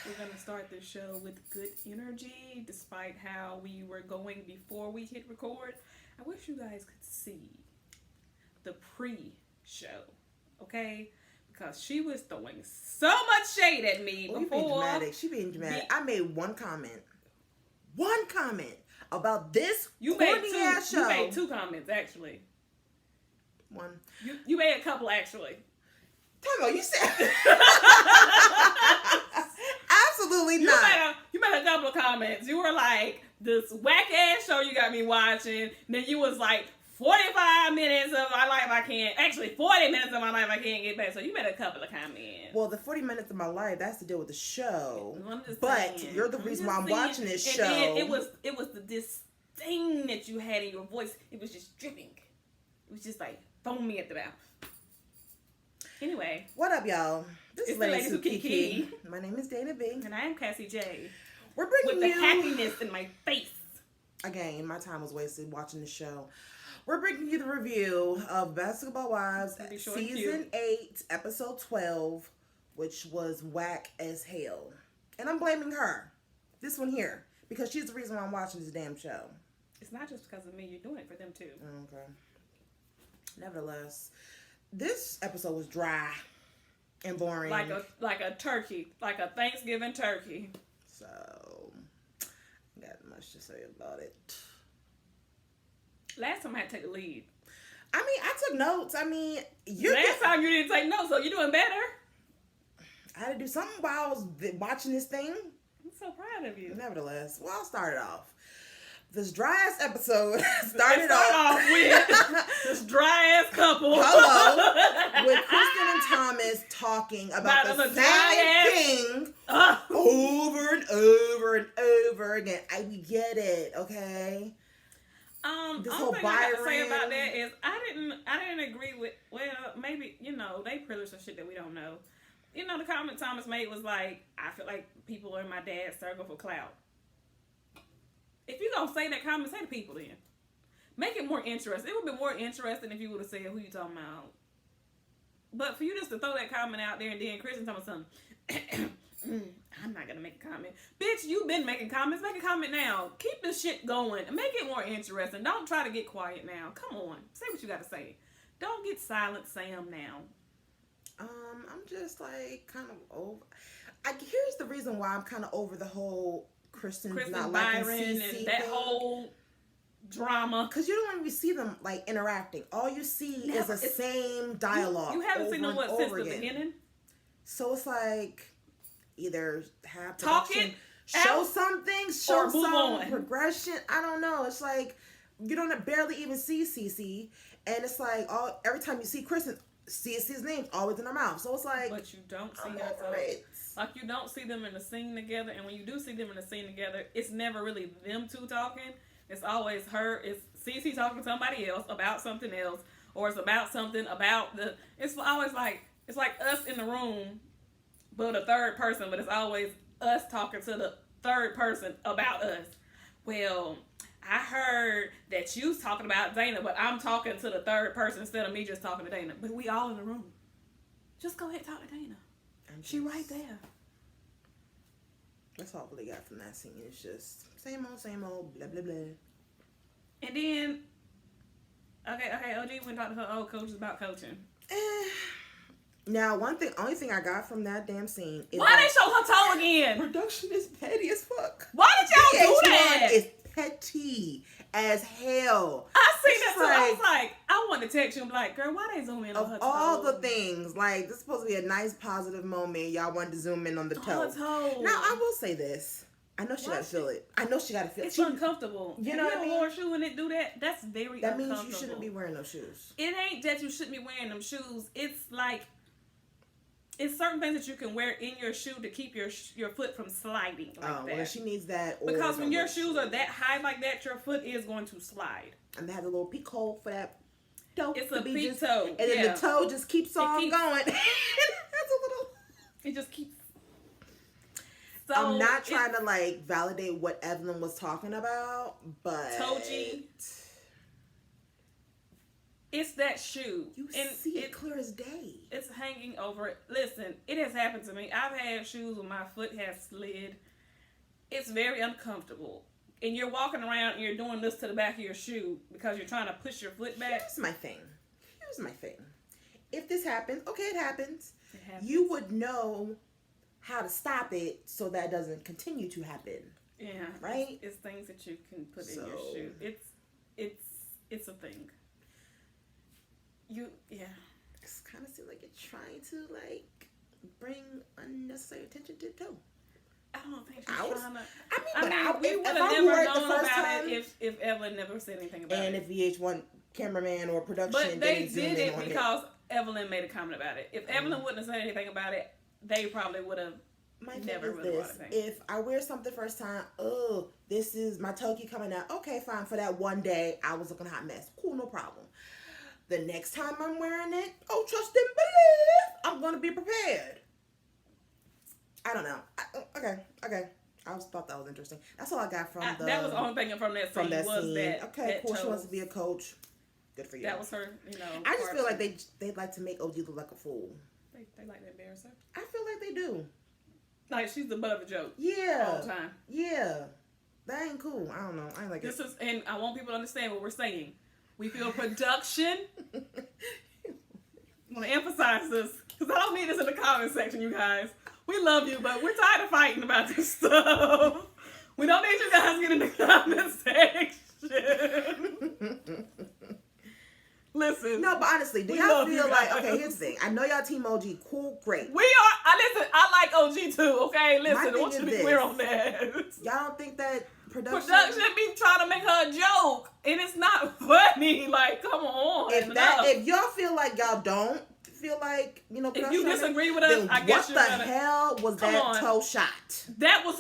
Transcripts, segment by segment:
We're going to start this show with good energy, despite how we were going before we hit record. I wish you guys could see the pre-show, okay? Because she was throwing so much shade at me before. You being dramatic. She being dramatic. I made one comment about this corny ass show. You made 2 comments, actually. One. You made a couple, actually. Tell me, you said... Absolutely not. You made a couple of comments. You were like, this whack ass show you got me watching. Then you was like, 45 minutes of my life I can't... Actually, 40 minutes of my life I can't get back. So you made a couple of comments. Well, the 40 minutes of my life, that's to deal with the show. But you're the reason why I'm watching this show. And it was the disdain that you had in your voice. It was just dripping. It was just like foamy at the mouth. Anyway. What up, y'all? This is Ladies Who KeKe. KeKe. My name is Dana B. And I am Cassie J. We're bringing with the happiness in my face. Again, my time was wasted watching the show. We're bringing you the review of Basketball Wives, Season 8, Episode 12, which was whack as hell. And I'm blaming her. This one here. Because she's the reason why I'm watching this damn show. It's not just because of me. You're doing it for them, too. Okay. Nevertheless, this episode was dry and boring. Like a turkey. Like a Thanksgiving turkey. So, not much to say about it. Last time I had to take the lead. I mean, I took notes. I mean, last time you didn't take notes, so you're doing better. I had to do something while I was watching this thing. I'm so proud of you. Nevertheless, well, I'll start it off. This dry ass episode started off with this dry ass couple. Hello. With Kristen and Thomas talking about the same thing over and over and over again. I get it, okay? This whole thing I gotta say about that is I didn't agree with, well, maybe, they privileged some shit that we don't know. The comment Thomas made was like, I feel like people are in my dad's circle for clout. If you gonna say that comment, say to people then. Make it more interesting. It would be more interesting if you would have said who you talking about. But for you just to throw that comment out there and then Kristen talking something, I'm not gonna make a comment. Bitch, you've been making comments. Make a comment now. Keep this shit going. Make it more interesting. Don't try to get quiet now. Come on. Say what you gotta say. Don't get silent, Sam, now. I'm just like kind of over. Here's the reason why I'm kind of over the whole Kristen not liking Byron KeKe and that whole drama. Because you don't even see them like interacting. All you see is the same dialogue. You haven't seen them since the beginning. So it's like either have talking, show some things, show some progression. I don't know. It's like you don't barely even see CeCe, and it's like every time you see Kristen, CeCe's name's always in her mouth. So it's like, but you don't see her. Like you don't see them in the scene together, and when you do see them in the scene together, it's never really them two talking. It's always her. It's CeCe talking to somebody else about something else, or it's about something about the. It's always like it's like us in the room, but a third person. But it's always us talking to the third person about us. Well, I heard that you was talking about Dana, but I'm talking to the third person instead of me just talking to Dana. But we all in the room. Just go ahead and talk to Dana. She right there. That's all I really got from that scene. It's just same old, blah, blah, blah. And then, okay, OG went to talk to her old coaches about coaching. Now, only thing I got from that damn scene is why they show her toe again? Production is petty as fuck. Why did y'all do that? It's petty as hell. I seen that too. I was like, I want to text you and be like, girl, why they zoom in on her toe? Of all the things, like, this is supposed to be a nice, positive moment. Y'all wanted to zoom in on the toe. Her toe. Now, I will say this. I know she got to feel it. I know she got to feel it. It's uncomfortable. You know what I mean? If you wore a shoe and it do that, that's very uncomfortable. That means you shouldn't be wearing those shoes. It ain't that you shouldn't be wearing them shoes. It's like, it's certain things that you can wear in your shoe to keep your foot from sliding like that. Well, she needs that. Because when your shoes are that high like that, your foot is going to slide. And they have a little peek hole for that toe. It's a peek toe. And then the toe just keeps on going. That's a little. It just keeps. So I'm not trying to like validate what Evelyn was talking about, but Toji. It's that shoe. You see it clear as day. It's hanging over it. Listen, it has happened to me. I've had shoes where my foot has slid. It's very uncomfortable. And you're walking around and you're doing this to the back of your shoe because you're trying to push your foot back. Here's my thing. If this happens, okay, it happens. You would know how to stop it so that doesn't continue to happen. Yeah. Right? It's things that you can put in your shoe. It's a thing. It's kind of seems like you're trying to bring unnecessary attention to the toe. I don't think she's trying to. We would have never known about it if Evelyn never said anything about it. And if VH1 cameraman or production but they did it because Evelyn made a comment about it. If Evelyn wouldn't have said anything about it, they probably would have never really brought it. If I wear something first time, this is my toe keep coming out. Okay, fine. For that one day, I was looking a hot mess. Cool, no problem. The next time I'm wearing it, trust and believe, I'm going to be prepared. I don't know. Okay. I thought that was interesting. That's all I got from that was the only thing from that scene. Okay, cool. She wants to be a coach. Good for you. That was her, I just feel like they'd like to make OG look like a fool. They like to embarrass her. I feel like they do. Like she's the butt of the joke. Yeah. All the time. Yeah. That ain't cool. I don't know. I ain't like it. And I want people to understand what we're saying. We feel production. I want to emphasize this because I don't need this in the comment section, you guys. We love you, but we're tired of fighting about this stuff. We don't need you guys to get in the comment section. Listen. No, but honestly, do y'all feel like, okay, here's the thing. I know y'all team OG, cool, great. We are, I like OG too, okay? Listen, I want you to be clear on that. Y'all don't think that production be trying to make her a joke, and it's not funny. Like, come on. If y'all feel like y'all don't feel like, if you disagree with us, I guess what the hell was that toe shot? That was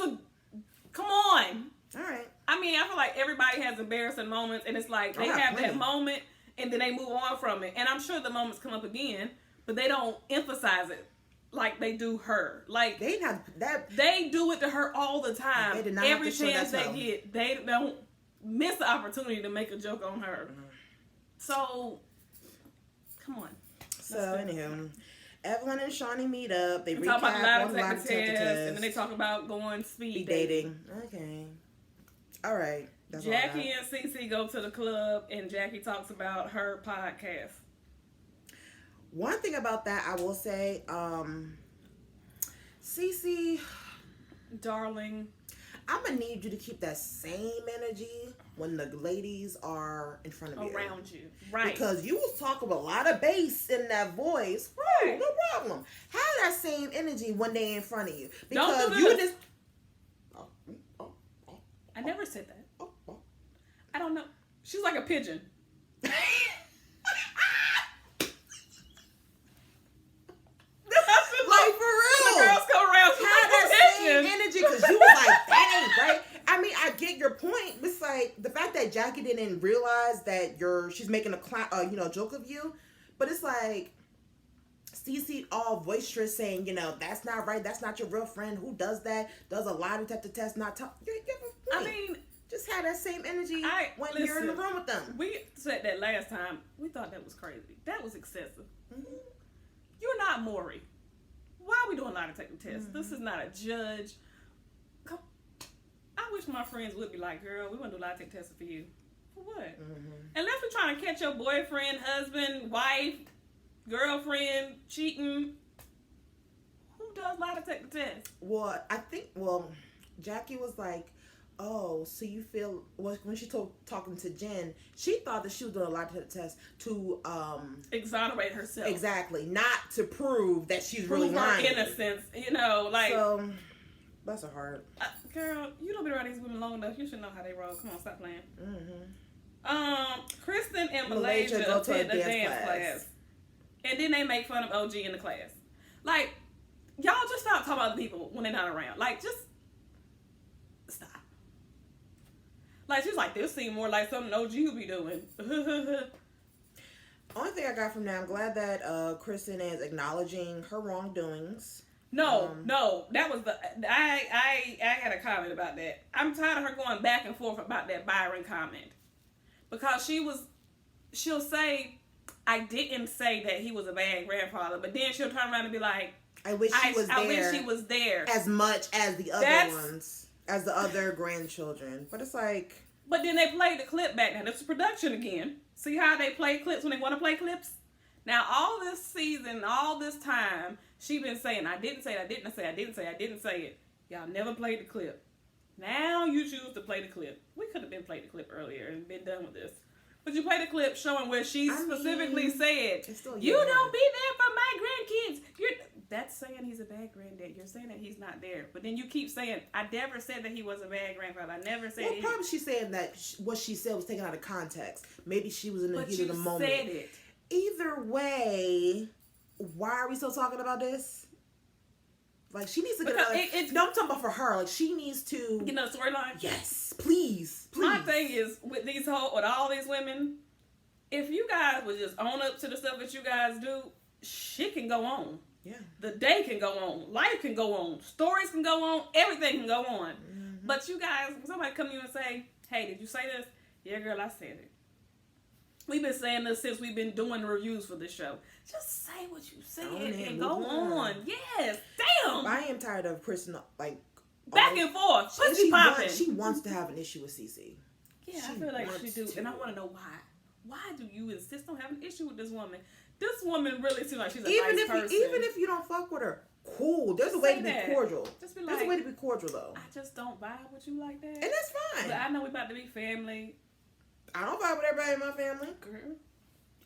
come on. All right. I mean, I feel like everybody has embarrassing moments, and it's like they have that moment, and then they move on from it. And I'm sure the moments come up again, but they don't emphasize it like they do her. Like they have that. They do it to her all the time. They did not Every chance they get, they don't miss the opportunity to make a joke on her. Mm-hmm. So, come on. So anywho, Evelyn and Shawnee meet up. They talk about the lie detector test, and then they talk about going speed dating. Okay. All right. That's Jackie and Cece go to the club, and Jackie talks about her podcast. One thing about that, I will say, Cece, darling, I'm gonna need you to keep that same energy when the ladies are in front of you, around you, right? Because you was talking with a lot of bass in that voice, right? No problem. Have that same energy when they in front of you, because don't do you just. I never said that. I don't know. She's like a pigeon. Like for real. The girls come around. Have that same energy, because you was like, that ain't right. I mean, I get your point. It's like the fact that Jackie didn't realize that she's making a joke of you, but it's like Cece all boisterous saying, that's not right. That's not your real friend. Who does that? Does a lie detector test? Not talk. You have a point. I mean, just have that same energy when you're in the room with them. We said that last time. We thought that was crazy. That was excessive. Mm-hmm. You're not Maury. Why are we doing lie detector tests? Mm-hmm. This is not a judge. I wish my friends would be like, girl, we want to do lie detector tests for you. For what? Mm-hmm. Unless we're trying to catch your boyfriend, husband, wife, girlfriend cheating. Who does lie detector tests? Well, Jackie was like, oh, so you feel, when she talking to Jen, she thought that she was doing a lie detector test to exonerate herself. Exactly, not to prove that she's really lying. Her innocence, So bless her heart. Girl, you don't be around these women long enough. You should know how they roll. Come on, stop playing. Mm-hmm. Kristen and Malaysia go to a dance class. And then they make fun of OG in the class. Like, y'all just stop talking about the people when they're not around. Like, just stop. Like, she's like, this seems more like something OG would be doing. Only thing I got from that, I'm glad that Kristen is acknowledging her wrongdoings. No, that was I had a comment about that. I'm tired of her going back and forth about that Byron comment. Because she'll say I didn't say that he was a bad grandfather, but then she'll turn around and be like, I wish he was there as much as the other ones, as the other grandchildren. But it's like... But then they played the clip back now. This is production again. See how they play clips when they want to play clips? Now, all this season, all this time, she been saying, I didn't say it, I didn't say it, I didn't say it, I didn't say it. Y'all never played the clip. Now you choose to play the clip. We could have been played the clip earlier and been done with this. But you played the clip showing where she specifically said, you don't be there for my grandkids. That's saying he's a bad granddad. You're saying that he's not there. But then you keep saying, I never said that he was a bad grandfather. I never said Well, probably she's saying that what she said was taken out of context. Maybe she was in the heat of the moment. But you said it. Either way, why are we still talking about this? Like, she needs to get no, I'm talking about for her. Like, she needs to... You know the storyline? Yes. Please. My thing is, with all these women, if you guys would just own up to the stuff that you guys do, shit can go on. Yeah. The day can go on. Life can go on. Stories can go on. Everything can go on. Mm-hmm. But you guys, somebody come to you and say, hey, did you say this? Yeah, girl, I said it. We've been saying this since we've been doing reviews for this show. Just say what you said and go on. Yes. Damn. I am tired of Kristen, like... Back and forth. Pussy popping. She wants to have an issue with KeKe. Yeah, I feel like she do. And I want to know why. Why do you insist on having an issue with this woman? This woman really seems like she's a nice person. Even if you don't fuck with her, cool. There's a way to be cordial. Just be like, there's a way to be cordial, though. I just don't vibe with you like that. And that's fine. But I know we about to be family. I don't vibe with everybody in my family. Girl.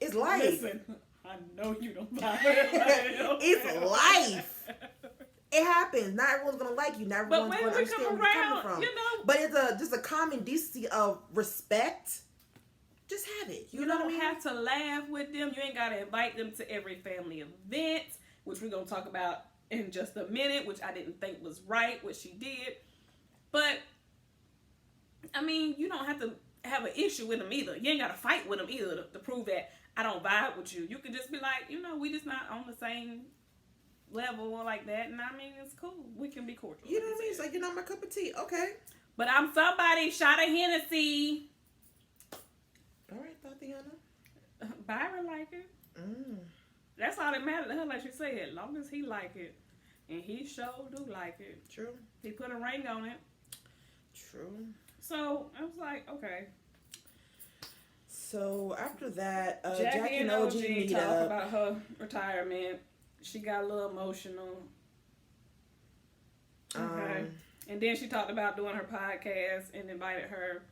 It's life. Listen, I know you don't vibe with everybody else. It's life. It happens. Not everyone's gonna like you. Not everyone's gonna understand where you're coming from. You know, but it's just a common decency of respect. Just have it. You know what I mean? You don't have to laugh with them. You ain't gotta invite them to every family event, which we're gonna talk about in just a minute, which I didn't think was right, what she did. But I mean, you don't have to have an issue with them either. You ain't gotta fight with them either to prove that I don't vibe with you. You can just be like, we just not on the same level like that, and I mean, it's cool. We can be cordial. You know what I mean? It's like, you're not my cup of tea. Okay. But I'm somebody. Shot of Hennessy. All right, Tatiana. Byron like it. That's all that matters to her, like she said. As long as he like it, and he sure do like it. True. He put a ring on it. True. So I was like, okay. So after that, Jackie and OG talk about her retirement. She got a little emotional. Okay. And then she talked about doing her podcast and invited her.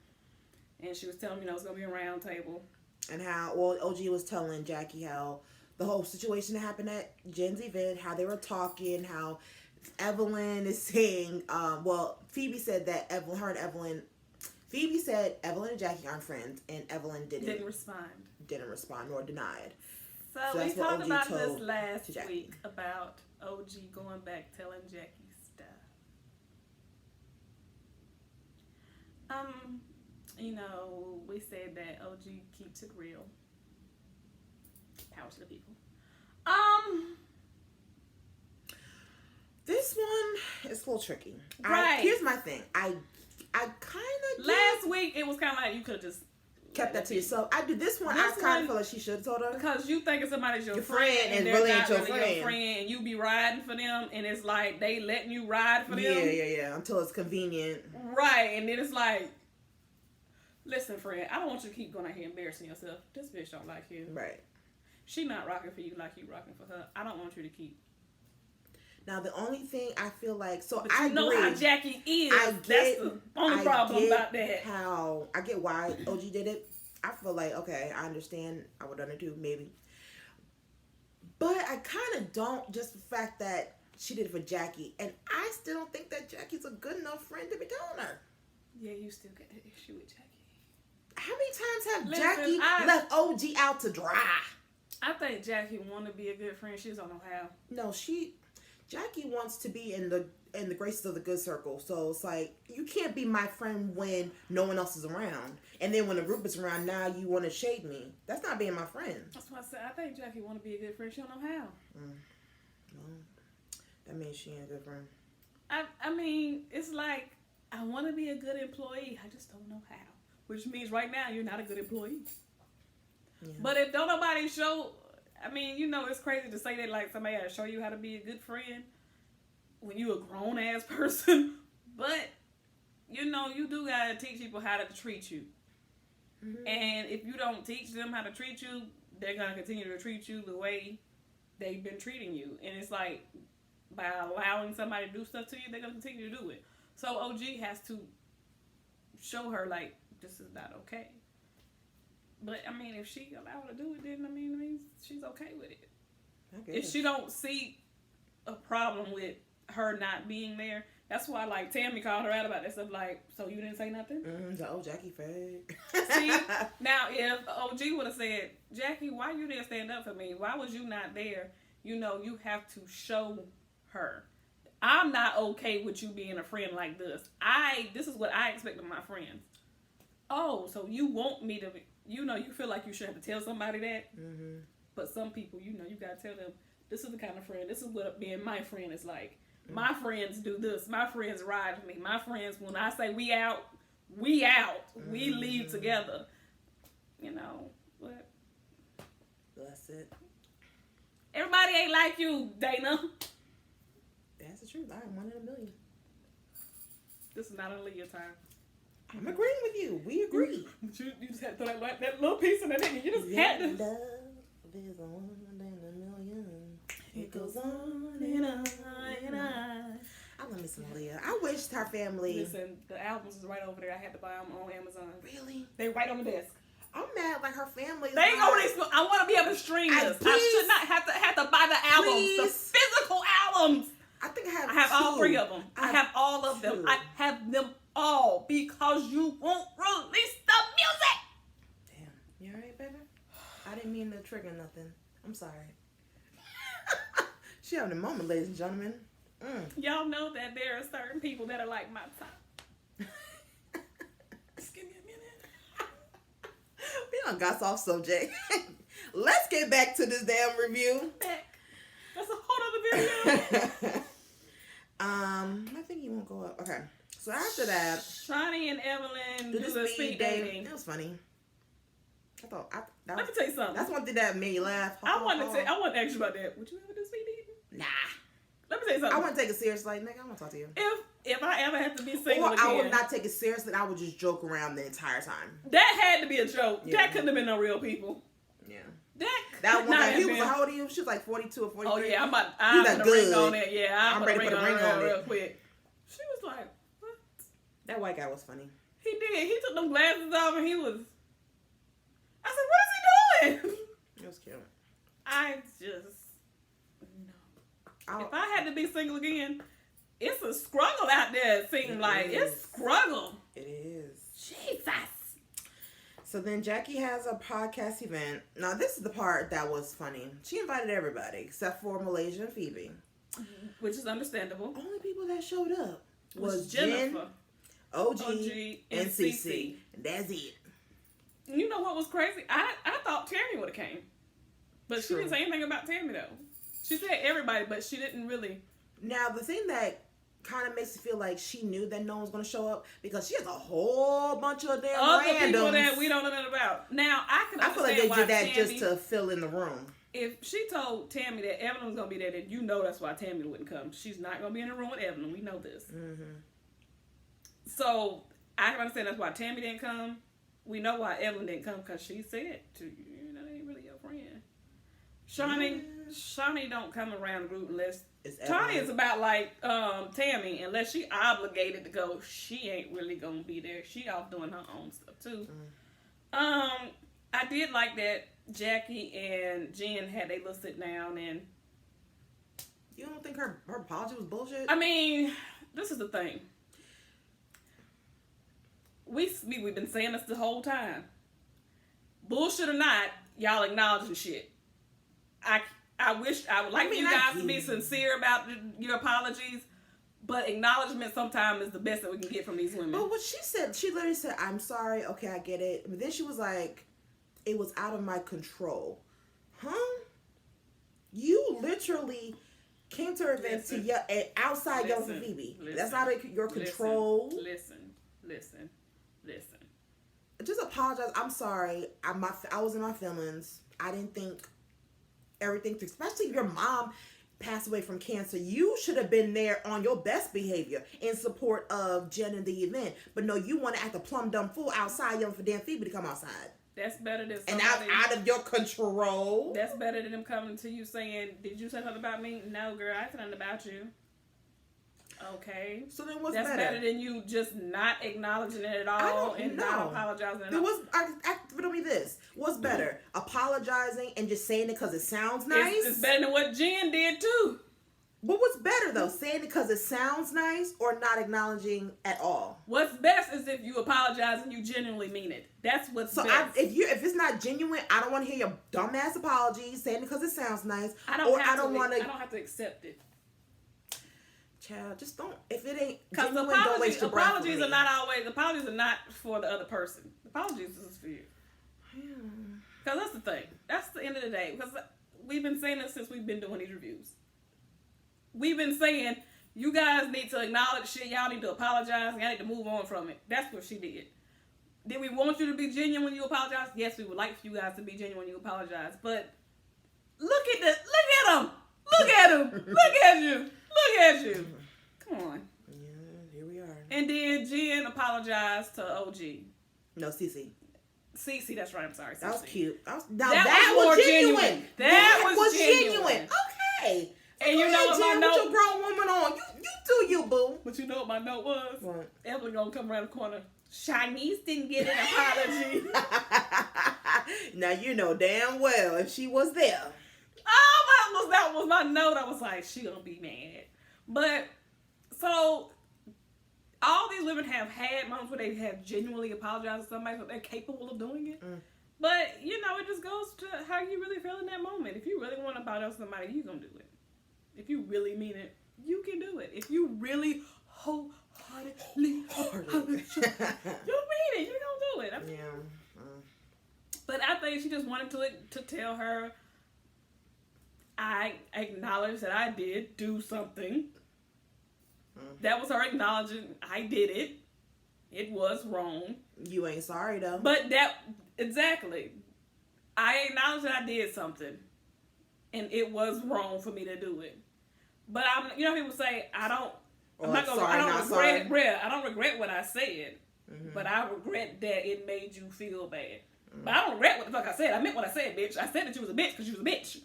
And she was telling me, it's going to be a round table. And OG was telling Jackie how the whole situation that happened at Jen's event, how they were talking, how Evelyn is saying, Phoebe said that Phoebe said Evelyn and Jackie aren't friends, and Evelyn didn't respond nor denied. So we talked about this last week about OG going back telling Jackie stuff. We said that OG keeps it real. Power to the people. This one is a little tricky. Right. Here's my thing. I kind of last week it was kind of like you could have just kept that to yourself. I do this one. I kind of feel like she should have told her, because you think somebody's your friend and they're really not your really your friend, and you be riding for them, and it's like they letting you ride for them. Yeah. Until it's convenient. Right, and then it's like, listen, friend, I don't want you to keep going out here embarrassing yourself. This bitch don't like you. Right. She not rocking for you like you rocking for her. I don't want you to keep. Now, the only thing I feel like... So but I know agree. how Jackie is. That's the only problem about that. I get why OG did it. I feel like, okay, I understand. I would have done it too, maybe. But I kind of don't, just the fact that she did it for Jackie. And I still don't think that Jackie's a good enough friend to be telling her. Yeah, you still got an issue with Jackie. How many times have Jackie left OG out to dry? I think Jackie want to be a good friend. She just don't know how. No, Jackie wants to be in the graces of the good circle. So it's like, you can't be my friend when no one else is around. And then when the group is around, now you want to shade me. That's not being my friend. That's why I said, I think Jackie want to be a good friend. She don't know how. Well, that means she ain't a good friend. I mean, it's like, I want to be a good employee. I just don't know how. Which means right now, you're not a good employee. Yeah. But if don't nobody show, I mean, you know, it's crazy to say that like somebody got to show you how to be a good friend when you a grown ass person. But you know, you do gotta teach people how to treat you. Mm-hmm. And if you don't teach them how to treat you, they're gonna continue to treat you the way they've been treating you. And it's like by allowing somebody to do stuff to you, they're gonna continue to do it. So OG has to show her like this is not okay. But I mean, if she allowed her to do it, then I mean she's okay with it. If she don't see a problem with her not being there, that's why like Tammy called her out about that stuff. Like, so you didn't say nothing? Oh, Jackie fake. See, now if OG would have said, Jackie, why you didn't stand up for me? Why was you not there? You know, you have to show her. I'm not okay with you being a friend like this. This is what I expect of my friends. Oh, so you want me to, you know, you feel like you should have to tell somebody that. Mm-hmm. But some people, you know, you got to tell them, this is the kind of friend, this is what being my friend is like. Mm-hmm. My friends do this. My friends ride with me. My friends, when I say we out. Mm-hmm. We leave together. You know, what? That's it. Everybody ain't like you, Dana. That's the truth. I am 1 in a million. This is not only your time. I'm agreeing with you. We agree. You just had to throw that little piece in there. You just had to. Love is 1 in a million. It goes on and on and on. I love me some Leah. I wish her family. Listen, the albums is right over there. I had to buy them on Amazon. Really? They right on the desk. I'm mad like her family. They ain't over this. I want to be able to stream this. I should not have to buy the albums, the physical albums. I think I have. I have all 3 of them. I have all of them. I have them all because you won't release the music. Damn. You alright, baby? I didn't mean to trigger nothing. I'm sorry. She having a moment, ladies and gentlemen. Y'all know that there are certain people that are like my type. Just give me a minute. We done got off subject. Let's get back to this damn review. That's a whole other video. I think you won't go up. Okay. So after that, Shani and Evelyn do the speed dating. It was funny. Let me tell you something. That's one thing that made you laugh. I want to ask you about that. Would you ever do speed dating? Nah. Let me tell you something. I wouldn't take it serious. Like, nigga, I want to talk to you. If I ever have to be single or again, I would not take it seriously. I would just joke around the entire time. That had to be a joke. Yeah. That couldn't have been no real people. Yeah. That one guy, he was, how old are you? She was like 42 or 43. Oh yeah, I'm put a ring on it. Yeah, I'm ready to put a ring on it real quick. She was like, what? That white guy was funny. He did. He took them glasses off and he was. I said, what is he doing? It was cute. I just no. If I had to be single again, it's a struggle out there. It seems like it's struggle. It is. Jesus. So then Jackie has a podcast event. Now this is the part that was funny. She invited everybody except for Malaysia and Phoebe, which is understandable. Only people that showed up was Jennifer, Jen, OG and CeCe. That's it. You know what was crazy? I thought Tammy would have came, but she didn't say anything about Tammy though. She said everybody, but she didn't really. Now the thing that kind of makes it feel like she knew that no one's going to show up because she has a whole bunch of damn other randoms. People that we don't know nothing about. Now I feel like they did that just to fill in the room. If she told Tammy that Evelyn was going to be there, then you know that's why Tammy wouldn't come. She's not going to be in the room with Evelyn. We know this. Mm-hmm. So I can understand that's why Tammy didn't come. We know why Evelyn didn't come because she said to you, you know, they ain't really your friend. Shawnee don't come around the group unless Tony is about like Tammy. Unless she obligated to go, she ain't really gonna be there. She off doing her own stuff too. I did like that Jackie and Jen had they little sit down and. You don't think her apology was bullshit? I mean, this is the thing. We've been saying this the whole time. Bullshit or not, y'all acknowledging shit. I would like you guys to be sincere about your apologies, but acknowledgement sometimes is the best that we can get from these women. But what she said, she literally said, I'm sorry, okay, I get it. But then she was like, it was out of my control. Huh? You literally came to her event outside Young Phoebe. That's out of your control. Listen. just apologize. I'm sorry. I was in my feelings. I didn't think everything through, especially if your mom passed away from cancer. You should have been there on your best behavior in support of Jen and the event. But no, you want to act a plum dumb fool outside yelling for Dan Phoebe to come outside. That's better than somebody... And out of your control. That's better than them coming to you saying, did you say something about me? No, girl, I said nothing about you. Okay. So then what's That's better? That's better than you just not acknowledging it at all and not apologizing at all. Tell me this. What's better? Apologizing and just saying it because it sounds nice? It's better than what Jen did too. But what's better though? Saying it because it sounds nice or not acknowledging at all? What's best is if you apologize and you genuinely mean it. That's what's best. So if it's not genuine, I don't want to hear your dumbass apologies saying it because it sounds nice. I don't have to accept it. Child, just don't. If it ain't genuine, don't waste your breath. Apologies are not for the other person. Apologies is for you. Because that's the thing. That's the end of the day. Because we've been saying this since we've been doing these reviews. We've been saying, you guys need to acknowledge shit. Y'all need to apologize. Y'all need to move on from it. That's what she did. Did we want you to be genuine when you apologize? Yes, we would like for you guys to be genuine when you apologize. But look at this. Look at him. Look at him. Look at you. Look at you. Come on. Yeah, here we are. And then Jen apologized to OG. No, CeCe. CeCe, that's right. I'm sorry. CeCe. That was cute. That was genuine. That was genuine. Okay. And you know what my note? What your grown woman on? You do you, boo. But you know what my note was? What? Evelyn gonna come around the corner. Shanice didn't get an apology. Now you know damn well if she was there. Oh, that was my note. I was like, she gonna be mad. But so all these women have had moments where they have genuinely apologized to somebody, so they're capable of doing it. But you know, it just goes to how you really feel in that moment. If you really want to apologize to somebody, you gonna do it. If you really mean it, you can do it. If you really wholeheartedly you mean it, you gonna do it. But I think she just wanted to tell her, I acknowledge that I did do something. That was her acknowledging I did it. It was wrong. You ain't sorry though. But exactly. I acknowledge that I did something. And it was wrong for me to do it. But people say, I don't regret what I said. But I regret that it made you feel bad. But I don't regret what the fuck I said. I meant what I said, bitch. I said that you was a bitch because you was a bitch.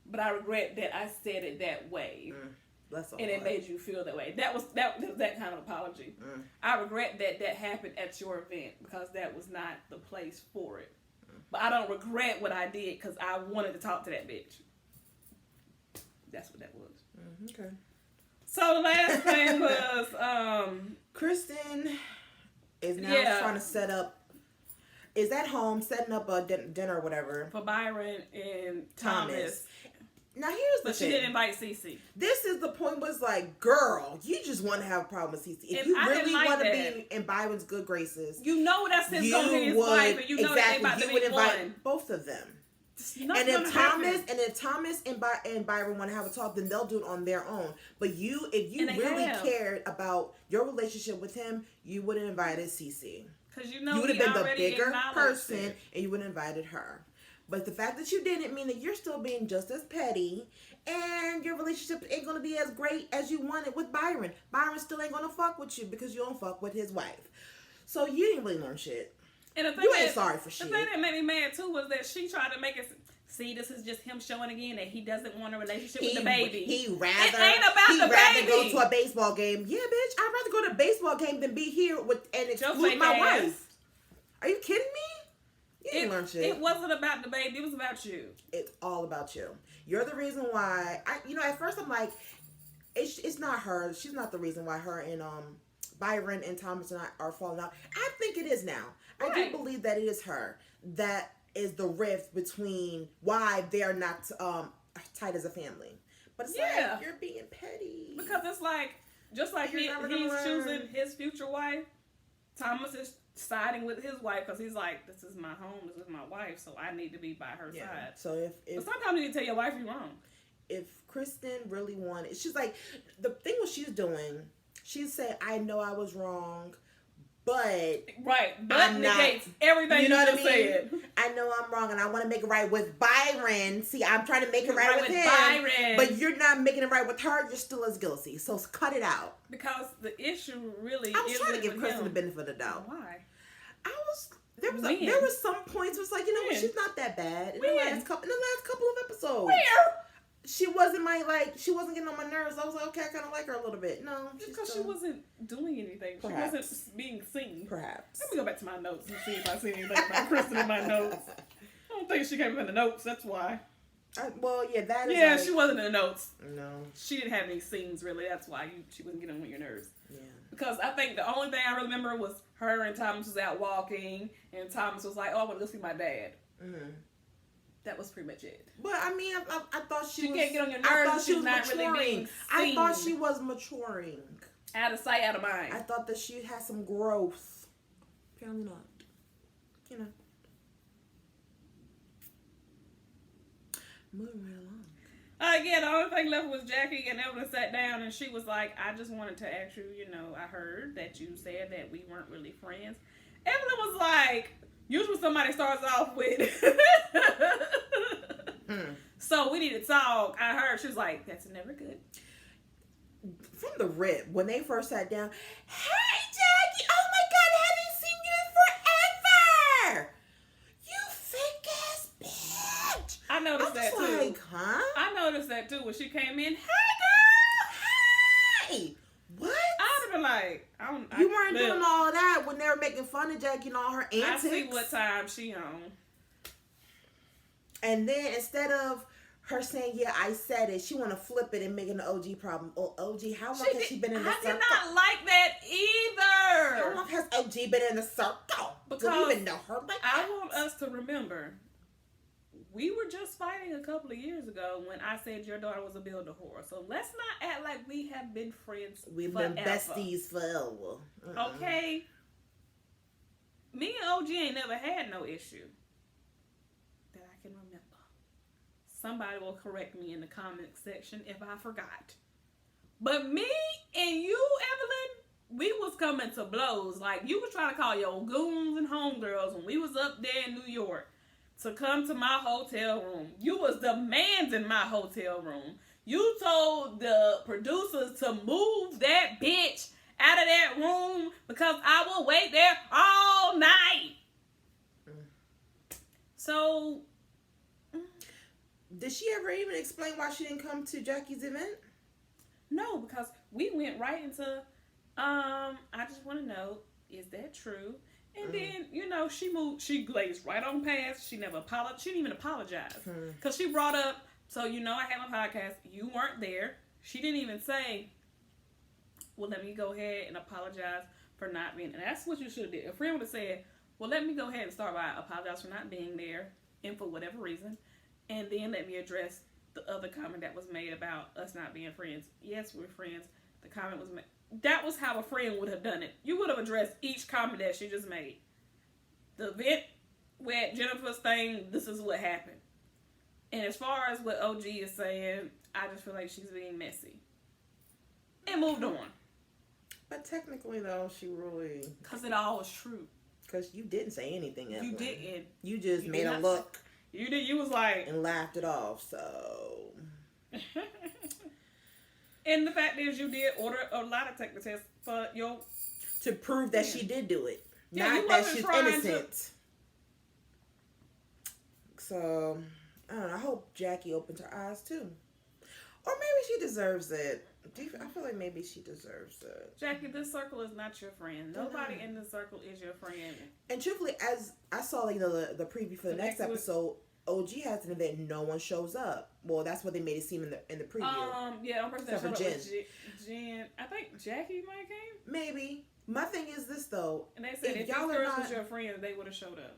But I regret that I said it that way. And it made you feel that way. That was that kind of apology. I regret that happened at your event because that was not the place for it. But I don't regret what I did because I wanted to talk to that bitch. That's what that was. Okay. So the last thing was Kristen is now trying to set up. Is at home setting up a dinner or whatever for Byron and Thomas. Now here's the thing. But she didn't invite CeCe. This is the point. Was like, girl, you just want to have a problem with CeCe. If you really want to be in Byron's good graces, you know that's his going to his wife, and you know that they about to be invite one. Both of them. And if Thomas and Byron want to have a talk, then they'll do it on their own. But if you really cared about your relationship with him, you would have invited CeCe. Because you know you would have been the bigger person, and you would have invited her. But the fact that you didn't mean that you're still being just as petty, and your relationship ain't gonna be as great as you wanted with Byron. Byron still ain't gonna fuck with you because you don't fuck with his wife. So you didn't really learn shit. And you ain't sorry for shit. The thing that made me mad too was that she tried to make it see this is just him showing again that he doesn't want a relationship with the baby. It ain't about the baby. Go to a baseball game. Yeah, bitch. I'd rather go to a baseball game than be here and exclude my wife. Are you kidding me? You didn't learn shit. It wasn't about the baby. It was about you. It's all about you. You're the reason why. At first I'm like, it's not her. She's not the reason why her and Byron and Thomas are falling out. I think it is now. Right. I do believe that it is her that is the rift between why they're not tight as a family. But it's like, you're being petty. Because it's like, just like he's choosing his future wife, Thomas is siding with his wife because he's like, this is my home, this is my wife, so I need to be by her side. So but sometimes you need to tell your wife you're wrong. If Kristen really wanted, she's like, the thing what she's doing, she's saying, I know I was wrong, but but negates everything you know what I mean? Said. I know I'm wrong, and I want to make it right with Byron. See, I'm trying to make it right with him, Byron. But you're not making it right with her. You're still as guilty. So cut it out. Because the issue really, I was trying to give Kristen the benefit of the doubt. Why? There was some points. It was like, you know what? She's not that bad in the last couple of episodes. Where? She wasn't getting on my nerves. I was like, okay, I kind of like her a little bit. No, just because she wasn't doing anything. Perhaps. She wasn't being seen. Perhaps. Let me go back to my notes and see if I see anything about Kristen in my notes. I don't think she came up in the notes. That's why. That is. Yeah, she wasn't in the notes. No. She didn't have any scenes really. That's why she wasn't getting on your nerves. Yeah. Because I think the only thing I remember was her and Thomas was out walking, and Thomas was like, "Oh, I want to go see my dad." Mm-hmm. That was pretty much it. But I mean, I thought she can't get on your nerves. I thought she was not maturing. Really being seen. I thought she was maturing. Out of sight, out of mind. I thought that she had some growth. Apparently not. You know. Moving right along. Yeah, the only thing left was Jackie, and Evelyn sat down, and she was like, "I just wanted to ask you. You know, I heard that you said that we weren't really friends." Evelyn was like, usually somebody starts off with, so we need to talk. I heard. She was like, "That's never good." From the rip, when they first sat down, "Hey, Jackie! Oh my God, I haven't seen you in forever! You fake ass bitch!" I noticed that too. Like, huh? I noticed that too when she came in. Hey, girl! Hey! What? I'd have been like, you weren't doing all that when they were making fun of Jackie and all her antics. I see what time she on. And then instead of her saying, "Yeah, I said it," she want to flip it and make it an OG problem. Oh, OG, how long has she been in the circle? I did not like that either. How long has OG been in the circle? Because do you even know her like that? I want us to remember, we were just fighting a couple of years ago when I said your daughter was a builder whore. So let's not act like we have been friends We've forever. been besties forever. Okay? Me and OG ain't never had no issue that I can remember. Somebody will correct me in the comment section if I forgot. But me and you, Evelyn, we was coming to blows. Like, you was trying to call your goons and homegirls when we was up there in New York to come to my hotel room. You was demanding my hotel room. You told the producers to move that bitch out of that room because I will wait there all night. So, did she ever even explain why she didn't come to Jackie's event? No, because we went right into, I just want to know, is that true? And then, you know, she glazed right on past. She never apologized. She didn't even apologize. Because she brought up, so, you know, I had my podcast. You weren't there. She didn't even say, well, let me go ahead and apologize for not being there. And that's what you should have did. A friend would have said, well, let me go ahead and start by apologize for not being there and for whatever reason. And then let me address the other comment that was made about us not being friends. Yes, we're friends. The comment was made. That was how a friend would have done it. You would have addressed each comment that she just made. The event where Jennifer's thing, this is what happened. And as far as what OG is saying, I just feel like she's being messy. And moved on. But technically, though, she really... Because it all was true. Because you didn't say anything, Evelyn. You didn't. You just made a look. You did. You was like... And laughed it off, so... And the fact is, you did order a lie detector test for your... To prove that she did do it. Yeah, not that she's innocent. So, I don't know. I hope Jackie opens her eyes, too. Or maybe she deserves it. I feel like maybe she deserves it. Jackie, this circle is not your friend. Nobody in this circle is your friend. And truthfully, as I saw, like, the preview for the next episode... OG has an event, no one shows up. Well, that's what they made it seem in the preview. Yeah, one person that showed up was Jen. I think Jackie might have came. Maybe. My thing is this though. And they said if y'all girls was your friends, they would have showed up.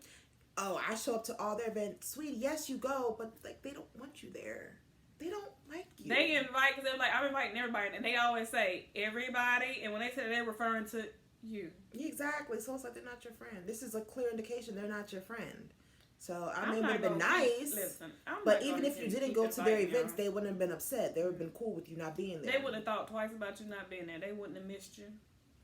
Oh, I show up to all their events, sweetie. Yes, you go, but like they don't want you there. They don't like you. They invite because they're like, I'm inviting everybody, and they always say everybody, and when they say that, they're referring to you. Exactly. So it's like they're not your friend. This is a clear indication they're not your friend. So, I mean, it would have been nice. Listen, but even if you didn't go to their events, they wouldn't have been upset. They would have been cool with you not being there. They would have thought twice about you not being there. They wouldn't have missed you.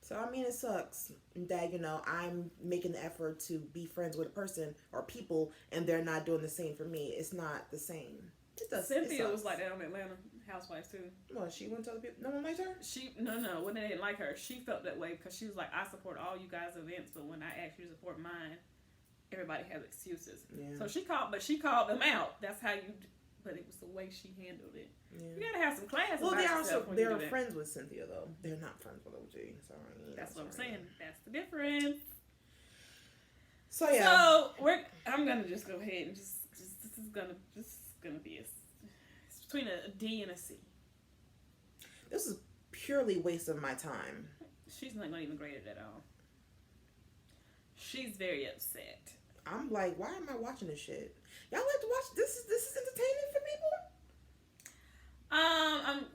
So, I mean, it sucks that, I'm making the effort to be friends with a person or people and they're not doing the same for me. It's not the same. Cynthia was like that on Atlanta Housewives too. Well, she went to other people. No one liked her? No, when they didn't like her, she felt that way because she was like, I support all you guys' events, but when I ask you to support mine, everybody has excuses. Yeah. So she called them out. That's how you, but it was the way she handled it. Yeah. You gotta have some class. Well, they're friends with Cynthia though. They're not friends with OG. Sorry. That's what I'm saying. That's the difference. So yeah. So I'm gonna just go ahead and just this is gonna be it's between a D and a C. This is purely waste of my time. She's not gonna even grade it at all. She's very upset. I'm like, why am I watching this shit? Y'all like to watch this? Is entertaining for people?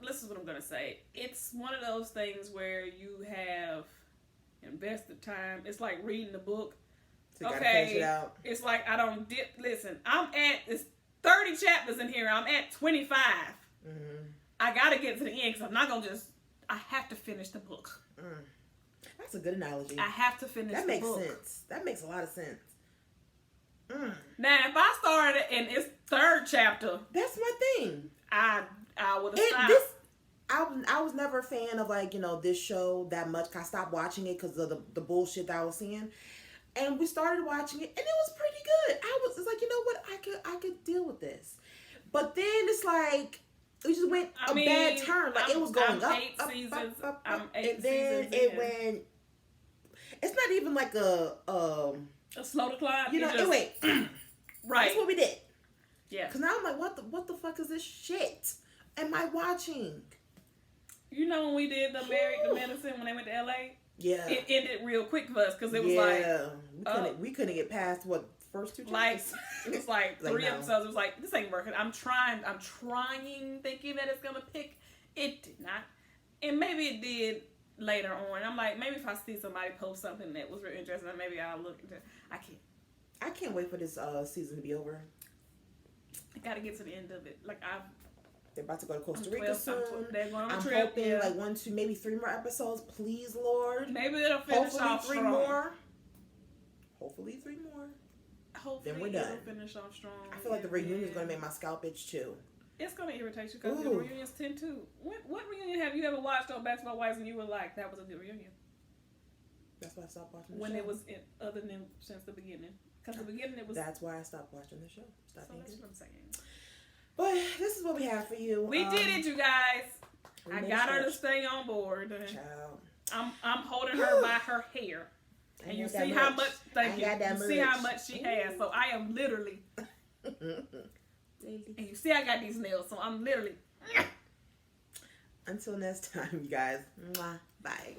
This is what I'm gonna say. It's one of those things where you have invested time. It's like reading the book. So you gotta finish it out. It's like I don't dip. Listen, it's 30 chapters in here. I'm at 25. Mm-hmm. I gotta get to the end because I'm not gonna I have to finish the book. That's a good analogy. I have to finish the book. That makes sense. That makes a lot of sense. Now, if I started in its third chapter, that's my thing. I would have stopped. I was never a fan of this show that much. I stopped watching it because of the bullshit that I was seeing, and we started watching it, and it was pretty good. It's like, you know what, I could deal with this, but then it's like it just went bad turn. Like it was going up, and then it went. It's not even like a slow decline. It went right. That's what we did. Yeah. Because now I'm like, what the fuck is this shit? Am I watching? When we did the Married to Medicine when they went to LA? Yeah. It ended real quick for us because it was we couldn't get past first two chapters? It was like 3 episodes. It was like, this ain't working. I'm trying thinking that it's gonna pick. It did not. And maybe it did later on. I'm like, maybe if I see somebody post something that was really interesting, maybe I'll look into it. I can't wait for this season to be over. I gotta get to the end of it. They're about to go to Costa Rica soon. They're going on a I'm trip. hoping 1, 2, maybe 3 more episodes. Please, Lord. Maybe it'll finish off strong. Hopefully 3 more. Hopefully then we're done. It'll finish off strong. I feel like the reunion is going to make my scalp itch too. It's going to irritate you because the reunions tend to. What reunion have you ever watched on Basketball Wives and you were like, that was a good reunion? That's why I stopped watching the show. When it was other than since the beginning. Because the beginning it was. That's why I stopped watching the show. That's what I'm saying. But this is what we have for you. We did it, you guys. I got her to stay on board. Child. I'm holding her by her hair. And you see how much, see how much she has. So I am literally. And you see I got these nails. So I'm literally. Until next time, you guys. Bye.